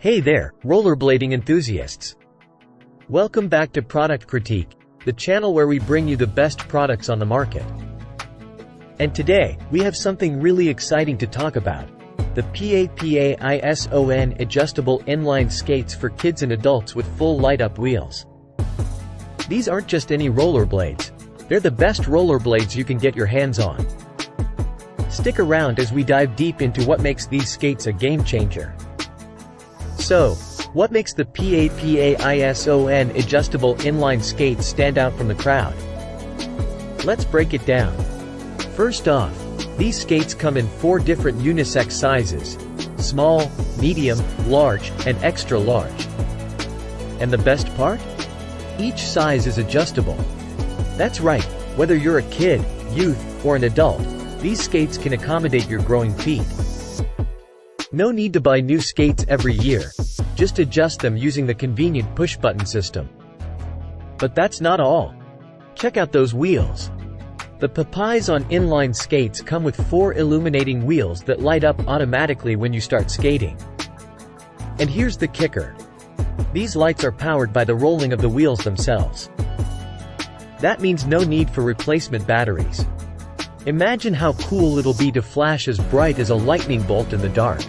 Hey there, rollerblading enthusiasts! Welcome back to Product Critique, the channel where we bring you the best products on the market. And today, we have something really exciting to talk about: the PAPAISON adjustable inline skates for kids and adults with full light-up wheels. These aren't just any rollerblades, they're the best rollerblades you can get your hands on. Stick around as we dive deep into what makes these skates a game-changer. So, what makes the PAPAISON adjustable inline skates stand out from the crowd? Let's break it down. First off, these skates come in 4 different unisex sizes: small, medium, large, and extra large. And the best part? Each size is adjustable. That's right, whether you're a kid, youth, or an adult, these skates can accommodate your growing feet. No need to buy new skates every year, just adjust them using the convenient push-button system. But that's not all. Check out those wheels. The PAPAISON inline skates come with 4 illuminating wheels that light up automatically when you start skating. And here's the kicker: these lights are powered by the rolling of the wheels themselves. That means no need for replacement batteries. Imagine how cool it'll be to flash as bright as a lightning bolt in the dark.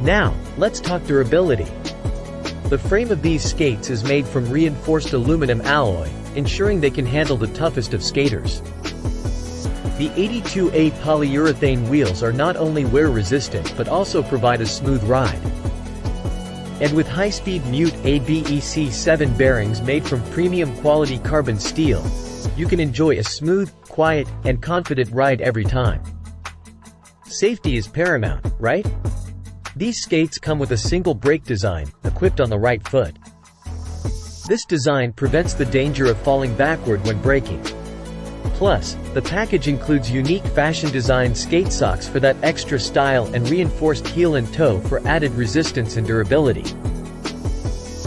Now, let's talk durability. The frame of these skates is made from reinforced aluminum alloy, ensuring they can handle the toughest of skaters. The 82A polyurethane wheels are not only wear-resistant but also provide a smooth ride. And with high-speed mute ABEC7 bearings made from premium-quality carbon steel, you can enjoy a smooth, quiet, and confident ride every time. Safety is paramount, right? These skates come with a single brake design, equipped on the right foot. This design prevents the danger of falling backward when braking. Plus, the package includes unique fashion-designed skate socks for that extra style and reinforced heel and toe for added resistance and durability.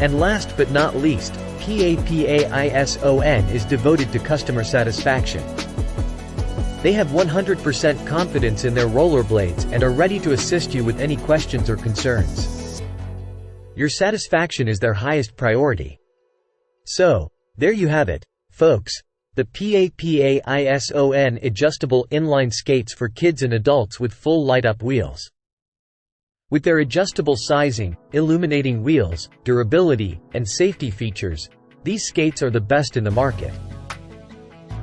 And last but not least, PAPAISON is devoted to customer satisfaction. They have 100% confidence in their rollerblades and are ready to assist you with any questions or concerns. Your satisfaction is their highest priority. So, there you have it, folks. The PAPAISON adjustable inline skates for kids and adults with full light-up wheels. With their adjustable sizing, illuminating wheels, durability, and safety features, these skates are the best in the market.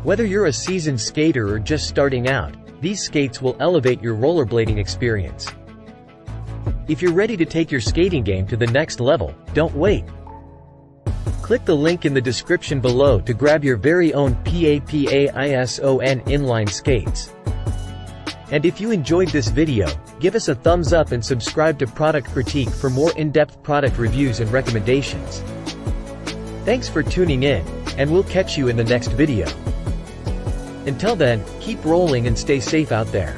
Whether you're a seasoned skater or just starting out, these skates will elevate your rollerblading experience. If you're ready to take your skating game to the next level, don't wait. Click the link in the description below to grab your very own PAPAISON inline skates. And if you enjoyed this video, give us a thumbs up and subscribe to Product Critique for more in-depth product reviews and recommendations. Thanks for tuning in, and we'll catch you in the next video. Until then, keep rolling and stay safe out there.